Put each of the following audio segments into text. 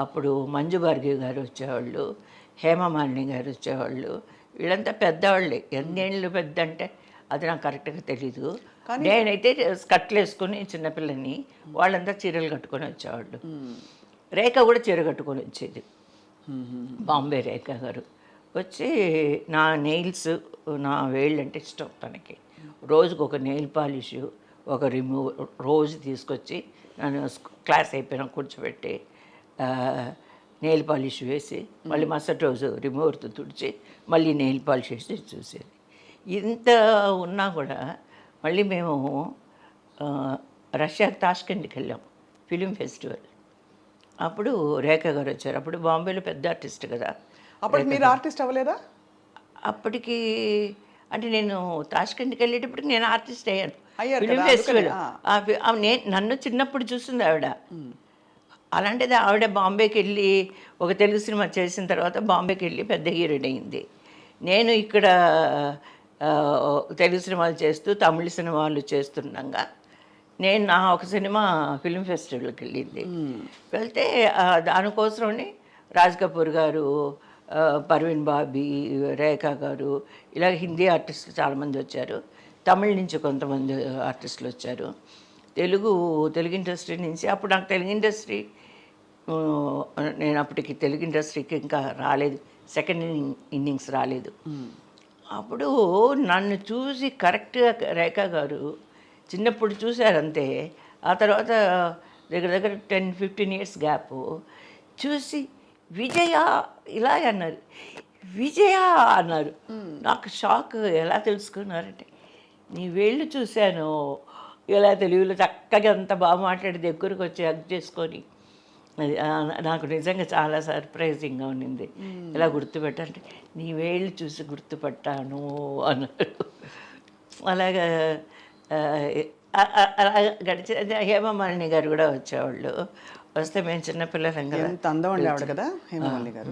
అప్పుడు మంజు భార్గవి గారు వచ్చేవాళ్ళు, హేమమాలిని గారు వచ్చేవాళ్ళు. వీళ్ళంతా పెద్దవాళ్ళే. ఎన్నేళ్ళు పెద్ద అంటే అది నాకు కరెక్ట్గా తెలీదు. కానీ నేనైతే స్కర్ట్లు వేసుకుని చిన్నపిల్లని, వాళ్ళంతా చీరలు కట్టుకొని వచ్చేవాళ్ళు. రేఖ కూడా చీర కట్టుకొని వచ్చేది, బాంబే రేఖ గారు. వచ్చి నా నెయిల్స్, నా వేళ్ళు అంటే ఇష్టం తనకి. రోజుకు ఒక నెయిల్ పాలిషు, ఒక రిమూవ్ రోజు తీసుకొచ్చి నన్ను క్లాస్ అయిపోయినా కూర్చోబెట్టి నెయిల్ పాలిష్ వేసి మళ్ళీ మరుసటి రోజు రిమూవర్తో తుడిచి మళ్ళీ నెయిల్ పాలిష్ వేసి చూసేది. ఇంత ఉన్నా కూడా మళ్ళీ మేము రష్యా తాష్కెంట్కి వెళ్ళాం ఫిలిం ఫెస్టివల్. అప్పుడు రేఖ గారు వచ్చారు. అప్పుడు బాంబేలో పెద్ద ఆర్టిస్ట్ కదా. అప్పుడు మీరు ఆర్టిస్ట్ అవ్వలేదా? అప్పటికి అంటే నేను తాష్కెంట్కి వెళ్ళేటప్పటికి నేను ఆర్టిస్ట్ అయ్యాను అయ్యారు ఫిలిం కదా, ఫెస్టివల్. అందుకని. నేను నన్ను చిన్నప్పుడు చూస్తుంది ఆవిడ. అలాంటిది ఆవిడ బాంబేకి వెళ్ళి ఒక తెలుగు సినిమా చేసిన తర్వాత బాంబేకి వెళ్ళి పెద్ద హీరోయిన్ అయింది. నేను ఇక్కడ తెలుగు సినిమాలు చేస్తూ తమిళ సినిమాలు చేస్తుండగా నేను నా ఒక సినిమా ఫిలిం ఫెస్టివల్కి వెళ్ళింది. వెళ్తే దానికోసమని రాజ్ కపూర్ గారు, పర్వీన్ బాబీ, రేఖ గారు, ఇలా హిందీ ఆర్టిస్టులు చాలామంది వచ్చారు. తమిళ నుంచి కొంతమంది ఆర్టిస్టులు వచ్చారు. తెలుగు ఇండస్ట్రీ నుంచి అప్పుడు నాకు తెలుగు ఇండస్ట్రీ, నేను అప్పటికి తెలుగు ఇండస్ట్రీకి ఇంకా రాలేదు, సెకండ్ ఇన్నింగ్స్ రాలేదు. అప్పుడు నన్ను చూసి కరెక్ట్గా రేఖ గారు చిన్నప్పుడు చూశారంతే. ఆ తర్వాత దగ్గర దగ్గర 10-15 ఇయర్స్ గ్యాప్ చూసి విజయ ఇలా అన్నారు, విజయ అన్నారు. నాకు షాక్. ఎలా తెలుసుకున్నారంటే నీ వేళ్ళు చూశాను, ఇలా తెలుగులో చక్కగా అంత బాగా మాట్లాడి దగ్గరకు వచ్చి హగ్ చేసుకొని, అది నాకు నిజంగా చాలా సర్ప్రైజింగ్గా ఉన్నింది. ఇలా గుర్తుపెట్టంటే నీ వేళ్ళు చూసి గుర్తుపట్టాను అన్నారు. అలాగా అలా గడిచి హేమమాలిని గారు కూడా వచ్చేవాళ్ళు. వస్తే మేము చిన్నపిల్లలం కదా. ఎంత అందం అండి ఆవిడ కదా, హేమమాలిని గారు.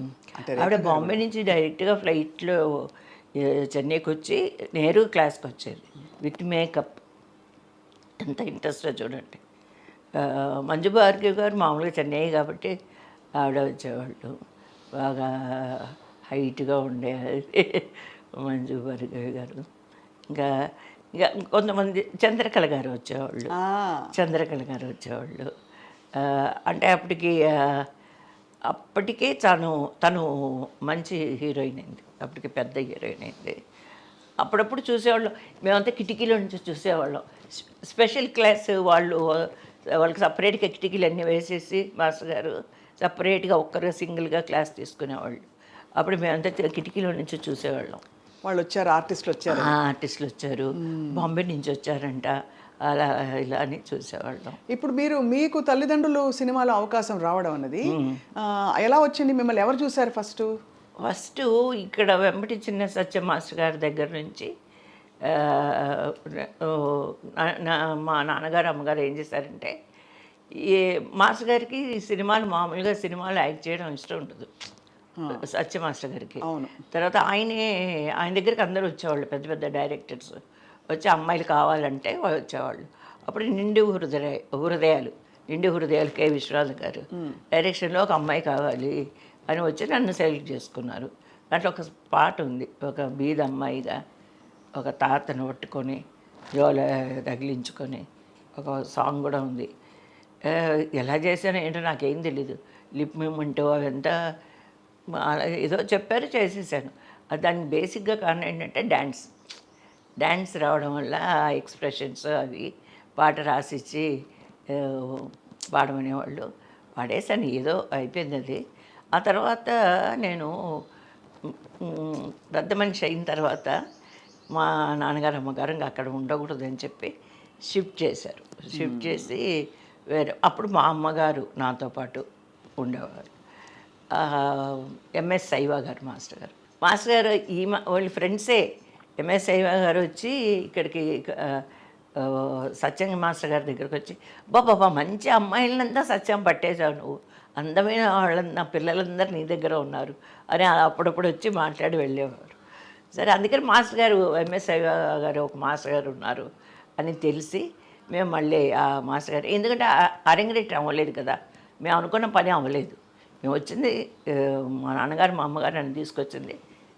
ఆవిడ బాంబే నుంచి డైరెక్ట్గా ఫ్లైట్లో చెన్నైకి వచ్చి నేరు క్లాస్కి వచ్చేది విత్ మేకప్. ఎంత ఇంట్రెస్టో చూడండి. మంజు భార్గవి గారు మామూలుగా చెన్నై కాబట్టి ఆవిడ వచ్చేవాళ్ళు. బాగా హైట్గా ఉండే మంజు భార్గవి గారు. ఇంకా కొంతమంది చంద్రకళ గారు వచ్చేవాళ్ళు. అంటే అప్పటికే తను మంచి హీరోయిన్ అయింది. అప్పటికి పెద్ద హీరోయిన్ అయింది. అప్పుడప్పుడు చూసేవాళ్ళం, మేమంతా కిటికీలో నుంచి చూసేవాళ్ళం. స్పెషల్ క్లాస్ వాళ్ళకి సపరేట్గా కిటికీలు అన్నీ వేసేసి మాస్టర్ గారు సపరేట్గా ఒక్కరు సింగిల్గా క్లాస్ తీసుకునేవాళ్ళు. అప్పుడు మేమంతా కిటికీలో నుంచి చూసేవాళ్ళం. వాళ్ళు వచ్చారు, ఆర్టిస్టులు వచ్చారు, బాంబే నుంచి వచ్చారంట, అలా ఇలా అని చూసేవాళ్ళం. ఇప్పుడు మీకు తల్లిదండ్రులు సినిమాలో అవకాశం రావడం అన్నది ఎలా వచ్చింది? మిమ్మల్ని ఎవరు చూశారు ఫస్ట్? ఇక్కడ వెంబటి చిన్న సత్య మాస్టర్ గారి దగ్గర నుంచి మా నాన్నగారు అమ్మగారు ఏం చేశారంటే, ఈ మాస్టర్ గారికి మామూలుగా సినిమాలు యాక్ట్ చేయడం ఇష్టం ఉండదు సత్య మాస్టర్ గారికి. తర్వాత ఆయన దగ్గరికి అందరూ వచ్చేవాళ్ళు, పెద్ద పెద్ద డైరెక్టర్స్ వచ్చి అమ్మాయిలు కావాలంటే వచ్చేవాళ్ళు. అప్పుడు నిండు హృదయాలు కె విశ్వనాథ్ గారు డైరెక్షన్లో ఒక అమ్మాయి కావాలి అని వచ్చి నన్ను సెలెక్ట్ చేసుకున్నారు. దాంట్లో ఒక పాట ఉంది, ఒక బీద అమ్మాయిగా ఒక తాతను పట్టుకొని జోల తగిలించుకొని ఒక సాంగ్ కూడా ఉంది. ఎలా చేశానో ఏంటో నాకేం తెలీదు. లిప్ మూమెంట్ అవంతా ఏదో చెప్పారు, చేసేసాను. దానికి బేసిక్గా కారణం ఏంటంటే డ్యాన్స్ రావడం వల్ల ఆ ఎక్స్ప్రెషన్స్ అవి పాట రాసిచ్చి పాడమనేవాళ్ళు. పాడేసాను, ఏదో అయిపోయింది అది. ఆ తర్వాత నేను పెద్ద మనిషి అయిన తర్వాత మా నాన్నగారు అమ్మగారు ఇంకా అక్కడ ఉండకూడదని చెప్పి షిఫ్ట్ చేసి వేరే. అప్పుడు మా అమ్మగారు నాతో పాటు ఉండేవారు. ఎంఎస్ శైవ గారు మాస్టర్ గారు వాళ్ళ ఫ్రెండ్సే. ఎంఎస్ శైవ గారు వచ్చి ఇక్కడికి సత్యం మాస్టర్ గారి దగ్గరికి వచ్చి, బాబా మంచి అమ్మాయిలంతా సత్యం పట్టేశావు నువ్వు, అందమైన వాళ్ళంతా పిల్లలందరూ నీ దగ్గర ఉన్నారు అని అప్పుడప్పుడు వచ్చి మాట్లాడి వెళ్ళేవారు. సరే, అందుకని మాస్టర్ గారు, ఎంఎస్ శైవ గారు ఒక మాస్టర్ గారు ఉన్నారు అని తెలిసి మేము మళ్ళీ ఆ మాస్టర్ గారు, ఎందుకంటే అరంగరేట్ అవ్వలేదు కదా, మేము అనుకున్న పని అవ్వలేదు. మేము వచ్చింది మా నాన్నగారు మా అమ్మగారు నన్ను తీసుకొచ్చింది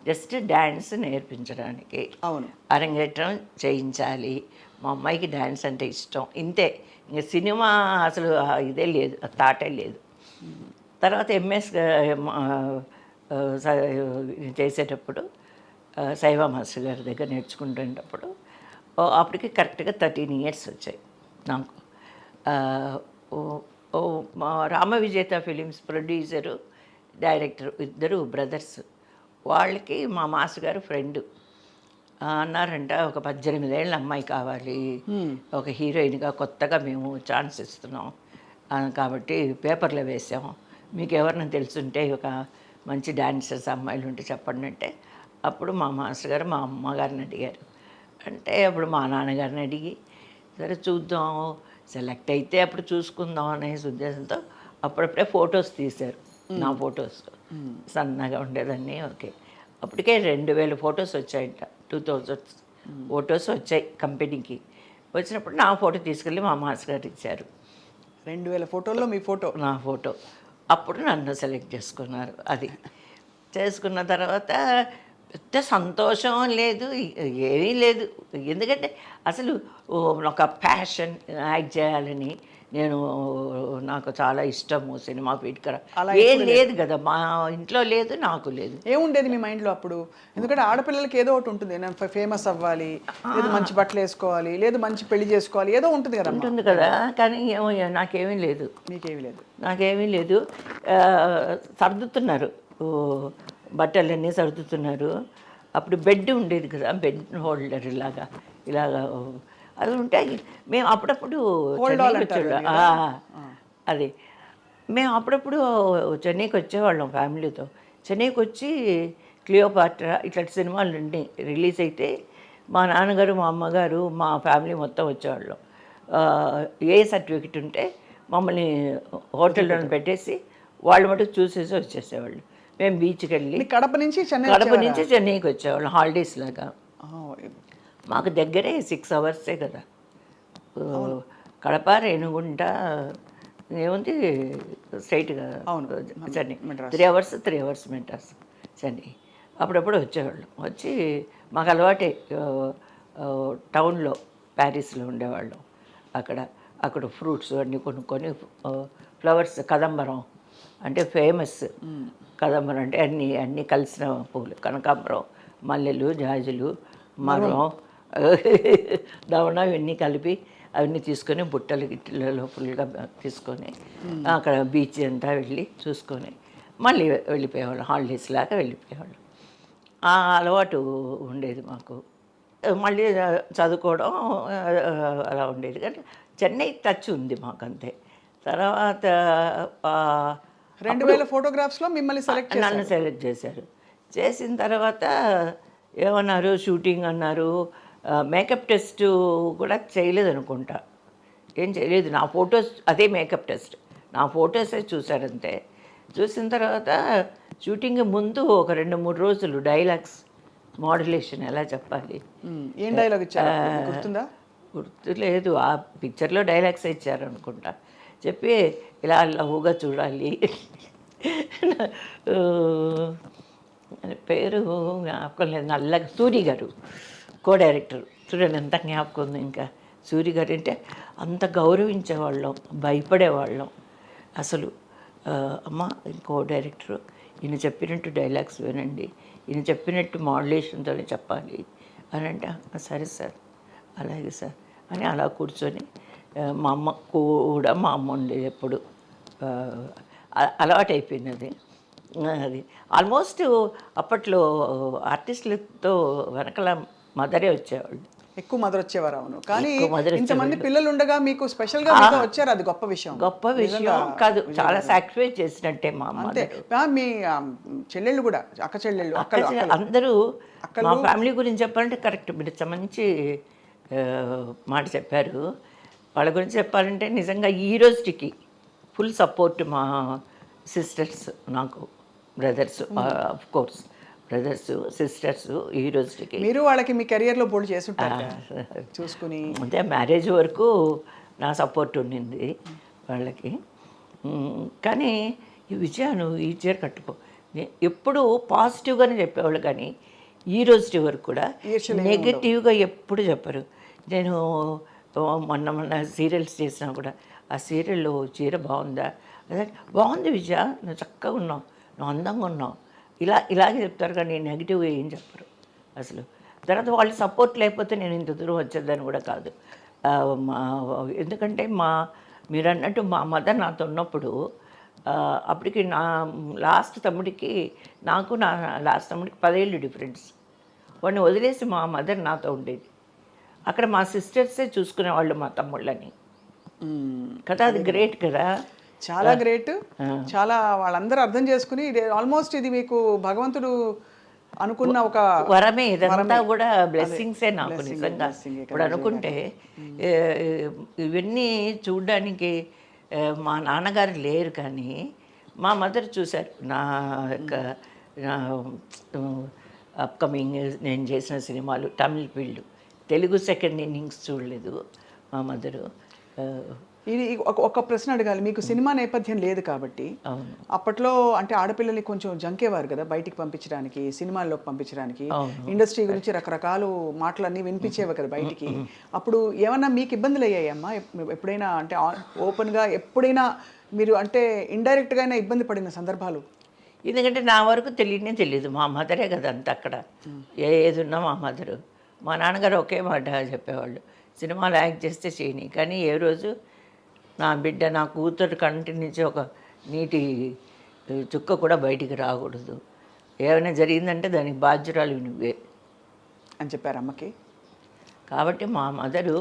జస్ట్ డ్యాన్స్ నేర్పించడానికి. అవును. అరంగేట్రం చేయించాలి, మా అమ్మాయికి డ్యాన్స్ అంటే ఇష్టం, ఇంతే. ఇంక సినిమా అసలు ఇదే లేదు, థాటే లేదు. తర్వాత ఎంఎస్ చేసేటప్పుడు శైవ మాస్టర్ గారి దగ్గర నేర్చుకుంటున్నప్పుడు అప్పటికి కరెక్ట్గా 13 ఇయర్స్ వచ్చాయి నాకు. ఆ, మా రామ విజేత ఫిలిమ్స్ ప్రొడ్యూసరు డైరెక్టర్ ఇద్దరు బ్రదర్స్, వాళ్ళకి మా మాస్టర్ గారు ఫ్రెండ్. అన్నారంట, ఒక 18 ఏళ్ళ అమ్మాయి కావాలి, ఒక హీరోయిన్గా కొత్తగా మేము ఛాన్స్ ఇస్తున్నాం కాబట్టి పేపర్లో వేసాం, మీకు ఎవరైనా తెలుసుంటే ఒక మంచి డాన్సర్స్ అమ్మాయిలు ఉంటే చెప్పండి అంటే, అప్పుడు మా మాస్టర్ గారు మా అమ్మగారిని అడిగారు. అంటే అప్పుడు మా నాన్నగారిని అడిగి సరే చూద్దాం, సెలెక్ట్ అయితే అప్పుడు చూసుకుందాం అనే ఉద్దేశంతో అప్పుడప్పుడే ఫొటోస్ తీశారు, నా ఫొటోస్ సన్నగా ఉండేదాన్ని. ఓకే, అప్పటికే 2000 ఫొటోస్ వచ్చాయంట, 2000 ఫొటోస్ వచ్చాయి కంపెనీకి. వచ్చినప్పుడు నా ఫోటో తీసుకెళ్ళి మా మాస్టర్ గారు ఇచ్చారు. 2000 ఫోటోల్లో మీ ఫోటో? నా ఫోటో. అప్పుడు నన్ను సెలెక్ట్ చేసుకున్నారు. అది చేసుకున్న తర్వాత పెద్ద సంతోషం లేదు, ఏమీ లేదు. ఎందుకంటే అసలు ఒక ప్యాషన్ యాక్ట్ చేయాలని, నేను నాకు చాలా ఇష్టము సినిమా ఫీట్కర ఏం లేదు కదా, మా ఇంట్లో లేదు, నాకు లేదు. ఏముండేది మీ మైండ్లో అప్పుడు? ఎందుకంటే ఆడపిల్లలకి ఏదో ఒకటి ఉంటుంది, నేను ఫేమస్ అవ్వాలి, లేదు మంచి బట్టలు వేసుకోవాలి, లేదు మంచి పెళ్లి చేసుకోవాలి, ఏదో ఉంటుంది కదా. ఉంటుంది కదా, కానీ ఏమో నాకేమీ లేదు. మీకేమీ లేదు? నాకేమీ లేదు. సర్దుతున్నారు, బట్టలన్నీ సర్దుతున్నారు. అప్పుడు బెడ్ ఉండేది కదా, బెడ్ హోల్డర్ ఇలాగా అది ఉంటే మేము అప్పుడప్పుడు అది మేము అప్పుడప్పుడు చెన్నైకి వచ్చేవాళ్ళం ఫ్యామిలీతో. చెన్నైకి వచ్చి క్లియోపాట్రా ఇట్లాంటి సినిమాలు రిలీజ్ అయితే మా నాన్నగారు మా అమ్మగారు మా ఫ్యామిలీ మొత్తం వచ్చేవాళ్ళం. ఏ సర్టిఫికెట్ ఉంటే మమ్మల్ని హోటల్లో పెట్టేసి వాళ్ళు మటుకు చూసేసి వచ్చేసేవాళ్ళు. మేము బీచ్కి వెళ్ళి కడప నుంచి చెన్నైకి వచ్చేవాళ్ళం హాలిడేస్ లాగా. మాకు దగ్గరే 6 అవర్సే కదా, కడప రేణుగుంట ఏముంది స్ట్రైట్గా చెన్నై 3 అవర్స్ మెడ్రాస్ చెన్నై. అప్పుడప్పుడు వచ్చేవాళ్ళం. వచ్చి మాకు అలవాటే, టౌన్లో ప్యారిస్లో ఉండేవాళ్ళం. అక్కడ ఫ్రూట్స్ అన్నీ కొనుక్కొని, ఫ్లవర్స్ కదంబరం అంటే ఫేమస్. కదంబరం అంటే అన్నీ కలిసిన పూలు, కనకాంబరం, మల్లెలు, జాజులు, మరం, దవణ ఇవన్నీ కలిపి అవన్నీ తీసుకొని బుట్టలు గిట్టలలో ఫుల్గా తీసుకొని అక్కడ బీచ్ అంతా వెళ్ళి చూసుకొని మళ్ళీ వెళ్ళిపోయేవాళ్ళం, హాలిడేస్ లాగా వెళ్ళిపోయేవాళ్ళం. ఆ అలవాటు ఉండేది మాకు. మళ్ళీ చదువుకోవడం అలా ఉండేది. కానీ చెన్నై టచ్ ఉంది మాకు అంతే. తర్వాత 2000 ఫోటోగ్రాఫ్స్లో మిమ్మల్ని నన్ను సెలెక్ట్ చేశారు. చేసిన తర్వాత ఏమన్నారు, షూటింగ్ అన్నారు. మేకప్ టెస్ట్ కూడా చేయలేదు అనుకుంటా, ఏం చేయలేదు. నా ఫొటోస్ అదే మేకప్ టెస్ట్, నా ఫొటోసే చూశారంతే. చూసిన తర్వాత షూటింగ్ ముందు ఒక 2-3 రోజులు డైలాగ్స్ మాడ్యులేషన్ ఎలా చెప్పాలి. ఏం డైలాగ్ ఇచ్చారు గుర్తుందా? గుర్తులేదు. ఆ పిక్చర్లో డైలాగ్స్ ఇచ్చారు అనుకుంటా. చెప్పి ఇలా లవ్వుగా చూడాలి, పేరు జ్ఞాపకం లేదు, నల్లగా సూరి గారు కో డైరెక్టర్. చూడండి ఎంత జ్ఞాపకం ఉంది. ఇంకా సూరి గారు అంటే అంత గౌరవించేవాళ్ళం, భయపడేవాళ్ళం అసలు. అమ్మ కో డైరెక్టరు, ఈయన చెప్పినట్టు డైలాగ్స్ వినండి, ఈయన చెప్పినట్టు మాడ్యులేషన్తోనే చెప్పాలి అని అంటే, సరే సార్ అలాగే సార్ అని అలా కూర్చొని, మా అమ్మ కూడా మా అమ్మ ఉండేది ఎప్పుడు, అలవాటు అయిపోయింది అది. అది ఆల్మోస్ట్ అప్పట్లో ఆర్టిస్టులతో వెనకాల మదరే వచ్చేవాళ్ళు, ఎక్కువ మదర్ వచ్చేవారు. అవును, కానీ ఇంతమంది పిల్లలు ఉండగా మీకు స్పెషల్గా వచ్చారు, అది గొప్ప విషయం. గొప్ప విషయం కాదు, చాలా సాక్రిఫైస్ చేసినట్టే మా అమ్మ. మీ చెల్లెళ్ళు కూడా, అక్క చెల్లెళ్ళు అందరూ మా ఫ్యామిలీ గురించి చెప్పాలంటే కరెక్ట్, మీరు మంచి మాట చెప్పారు. వాళ్ళ గురించి చెప్పాలంటే నిజంగా ఈ రోజుకి ఫుల్ సపోర్ట్ మా సిస్టర్స్, నాకు brothers, of course brothers sisters ఈ రోజుకి. మీరు వాళ్ళకి మీ కెరియర్లో బోల్డ్ చేసుంటారు చూసుకుని. అంటే మ్యారేజ్ వరకు నా సపోర్ట్ ఉండింది వాళ్ళకి. కానీ ఈ విజయ నువ్వు ఈ చీర కట్టుకో ఎప్పుడు పాజిటివ్గానే చెప్పేవాళ్ళు, కానీ ఈ రోజు వరకు కూడా నెగటివ్గా ఎప్పుడు చెప్పరు. నేను మొన్న సీరియల్స్ చేసినా కూడా ఆ సీరియల్లో చీర బాగుందా, అదే బాగుంది విజయ, నువ్వు చక్కగా ఉన్నావు, నువ్వు అందంగా ఉన్నావు, ఇలాగే చెప్తారు, కానీ నెగిటివ్గా ఏం చెప్పరు అసలు. తర్వాత వాళ్ళు సపోర్ట్ లేకపోతే నేను ఇంత దూరం వచ్చేదాన్ని కూడా కాదు. ఎందుకంటే మీరు అన్నట్టు మా మదర్ నాతో ఉన్నప్పుడు, అప్పటికి నా లాస్ట్ తమ్ముడికి 10 ఏళ్ళు డిఫరెన్స్. వాడిని వదిలేసి మా మదర్ నాతో ఉండేది. అక్కడ మా సిస్టర్సే చూసుకునేవాళ్ళు మా తమ్ముళ్ళని కదా. అది గ్రేట్ కదా, చాలా గ్రేట్. చాలా వాళ్ళందరూ అర్థం చేసుకుని ఆల్మోస్ట్ ఇది మీకు భగవంతుడు అనుకున్న ఒక వరమే, ఇదంతా కూడా బ్లెస్సింగ్సే నాకు నిజంగా. ఇప్పుడు అనుకుంటే ఇవన్నీ చూడడానికి మా నాన్నగారు లేరు, కానీ మా మదర్ చూశారు నా యొక్క అప్కమింగ్ నేను చేసిన సినిమాలు. తమిళ ఫీల్డ్, తెలుగు సెకండ్ ఇన్నింగ్స్ చూడలేదు మా మదరు. ఇది ఒక ప్రశ్న అడగాలి. మీకు సినిమా నేపథ్యం లేదు కాబట్టి అప్పట్లో అంటే ఆడపిల్లల్ని కొంచెం జంకేవారు కదా బయటికి పంపించడానికి, సినిమాల్లోకి పంపించడానికి. ఇండస్ట్రీ గురించి రకరకాల మాటలన్నీ వినిపించేవి కదా బయటికి. అప్పుడు ఏమన్నా మీకు ఇబ్బందులు అయ్యాయమ్మా ఎప్పుడైనా? అంటే ఓపెన్గా ఎప్పుడైనా మీరు అంటే ఇండైరెక్ట్గా అయినా ఇబ్బంది పడిన సందర్భాలు? ఎందుకంటే నా వరకు తెలియదు, మా మదరే కదా అంత అక్కడ. ఏది ఉన్నా మా మదరు. మా నాన్నగారు ఒకే మాట చెప్పేవాళ్ళు, సినిమాలు యాక్ట్ చేస్తే చేయని, కానీ ఏ రోజు నా బిడ్డ, నా కూతురు కంటి నుంచి ఒక నీటి చుక్క కూడా బయటికి రాకూడదు, ఏమైనా జరిగిందంటే దానికి బాధ్యురాలు నువ్వే అని చెప్పారు అమ్మకి. కాబట్టి మా మదరు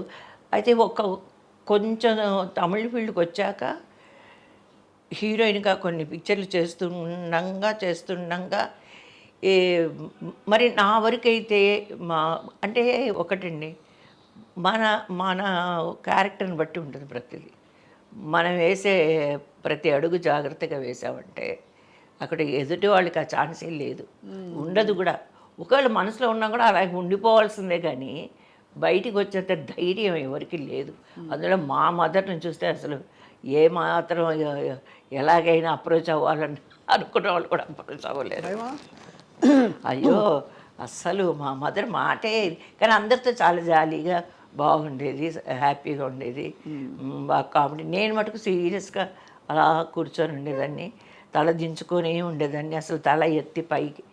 అయితే కొంచెం తమిళ ఫీల్డ్కి వచ్చాక హీరోయిన్గా కొన్ని పిక్చర్లు చేస్తుండగా మరి నా వరకైతే అంటే ఒకటండి, మన క్యారెక్టర్ని బట్టి ఉంటుంది ప్రతిదీ. మనం వేసే ప్రతి అడుగు జాగ్రత్తగా వేసామంటే అక్కడ ఎదుటి వాళ్ళకి ఆ ఛాన్సే లేదు, ఉండదు కూడా. ఒకవేళ మనసులో ఉన్నా కూడా అలాగే ఉండిపోవాల్సిందే, కానీ బయటికి వచ్చేంత ధైర్యం ఎవరికి లేదు. అందులో మా మదర్ని చూస్తే అసలు ఏమాత్రం ఎలాగైనా అప్రోచ్ అవ్వాలని అనుకున్న వాళ్ళు కూడా అప్రోచ్ అవ్వలేరు. అయ్యో అస్సలు మా మదర్ మాటే, కానీ అందరితో చాలా జాలీగా బాగుండేది, హ్యాపీగా ఉండేది, బాగా కామెడీ. నేను మటుకు సీరియస్గా అలా కూర్చొని ఉండేదాన్ని, తల దించుకొని ఉండేదాన్ని, అసలు తల ఎత్తి పైకి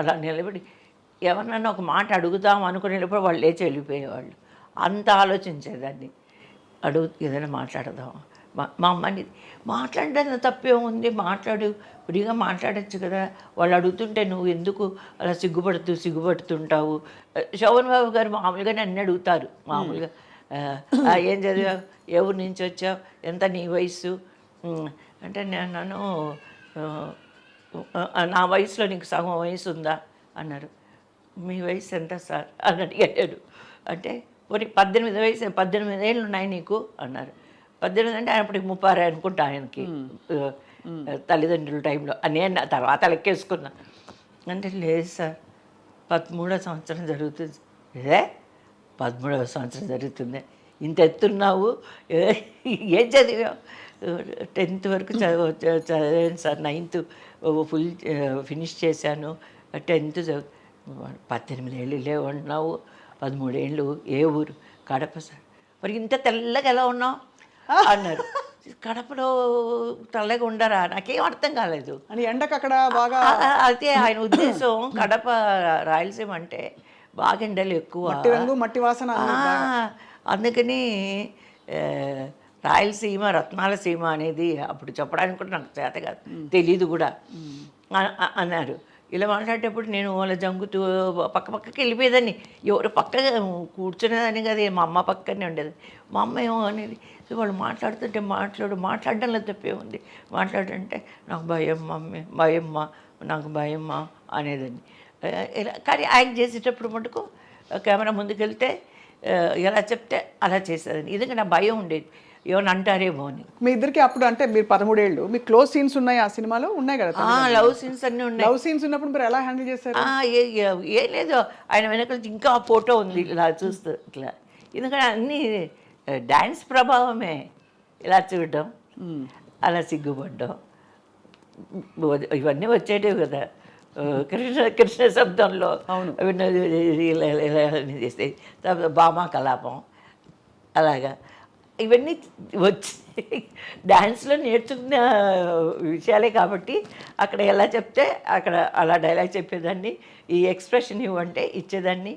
అలా నిలబడి ఎవరినన్నా ఒక మాట అడుగుదాం అనుకునేటప్పుడు వాళ్ళు లేచి వెళ్ళిపోయేవాళ్ళు. అంత ఆలోచించేదాన్ని, ఏదైనా మాట్లాడదాం. మా అమ్మని మాట్లాడడానికి తప్పే ఉంది, మాట్లాడు, ఫ్రీగా మాట్లాడచ్చు కదా, వాళ్ళు అడుగుతుంటే నువ్వు ఎందుకు అలా సిగ్గుపడుతుంటావు. శోభన్ బాబు గారు మామూలుగానే అన్నీ అడుగుతారు, మామూలుగా ఏం చదివావు, ఏ ఊరి నుంచి వచ్చావు, ఎంత నీ వయసు అంటే నన్ను నా వయసులో నీకు సగం వయసు ఉందా అన్నారు. మీ వయసు ఎంత సార్ అని అడిగాడు. అంటే మరి 18 ఏళ్ళు ఉన్నాయి నీకు అన్నారు. 18 అంటే అప్పటికి 36 అనుకుంటా ఆయనకి, తల్లిదండ్రుల టైంలో. నేను తర్వాత లెక్కేసుకున్నా. అంటే లేదు సార్ 13వ సంవత్సరం జరుగుతుంది. 13వ సంవత్సరం జరుగుతుంది, ఇంత ఎత్తున్నావు, ఏం చదివావు? 10th వరకు చదివాను సార్, 9th ఫుల్ ఫినిష్ చేశాను, 10th 18 ఏళ్ళు లేవన్నావు, 13 ఏళ్ళు ఏ ఊరు? కడప సార్. మరి ఇంత తెల్లగా ఎలా ఉన్నావు అన్నారు. కడపలో తెల్లగా ఉండరా? నాకేం అర్థం కాలేదు. అని ఎండకు అక్కడ బాగా అయితే ఆయన ఉద్దేశం కడప రాయలసీమ అంటే బాగా ఎండలు ఎక్కువ, మట్టి వాసన, అందుకని రాయలసీమ రత్నాల సీమ అనేది అప్పుడు చెప్పడానికి కూడా నాకు చేత కాదు, తెలీదు కూడా అన్నారు. ఇలా మాట్లాడేటప్పుడు నేను వాళ్ళ జంగుతూ పక్కకి వెళ్ళిపోయేదాన్ని. ఎవరు పక్క కూర్చునేదాన్ని కదా, మా అమ్మ పక్కనే ఉండేది. మా అమ్మ ఏమో అనేది, వాళ్ళు మాట్లాడుతుంటే మాట్లాడడంలో తప్పే ఉంది, మాట్లాడంటే నాకు భయం మమ్మీ, భయమ్మా, నాకు భయమ్మా అనేదాన్ని. ఇలా కానీ యాక్ట్ చేసేటప్పుడు మటుకు కెమెరా ముందుకెళ్తే ఎలా చెప్తే అలా చేసేదాన్ని. ఎందుకంటే నా భయం ఉండేది, ఏమని అంటారేమో అని. మీ ఇద్దరికి అప్పుడు అంటే మీరు 13 ఏళ్ళు, మీ క్లోజ్ సీన్స్ ఉన్నాయి ఆ సినిమాలో? ఉన్నాయి కదా లవ్ సీన్స్ అన్నీ ఉన్నాయి. లవ్ సీన్స్ ఉన్నప్పుడు మీరు ఎలా హ్యాండిల్ చేశారు? ఏం లేదు, ఆయన వెనక ఇంకా ఆ ఫోటో ఉంది ఇలా చూస్తూ ఇట్లా. ఎందుకంటే అన్నీ డ్యాన్స్ ప్రభావమే, ఇలా చూడడం, అలా సిగ్గుపడ్డం, ఇవన్నీ వచ్చేటివి కదా. కృష్ణ శబ్దంలో అవన్నీ ఇలా చేస్తే భామా కలాపం అలాగా ఇవన్నీ వచ్చి డాన్స్లో నేర్చుకున్న విషయాలే కాబట్టి అక్కడ ఎలా చెప్తే అక్కడ అలా డైలాగ్ చెప్పేదాన్ని, ఈ ఎక్స్ప్రెషన్ ఇవ్వంటే ఇచ్చేదాన్ని.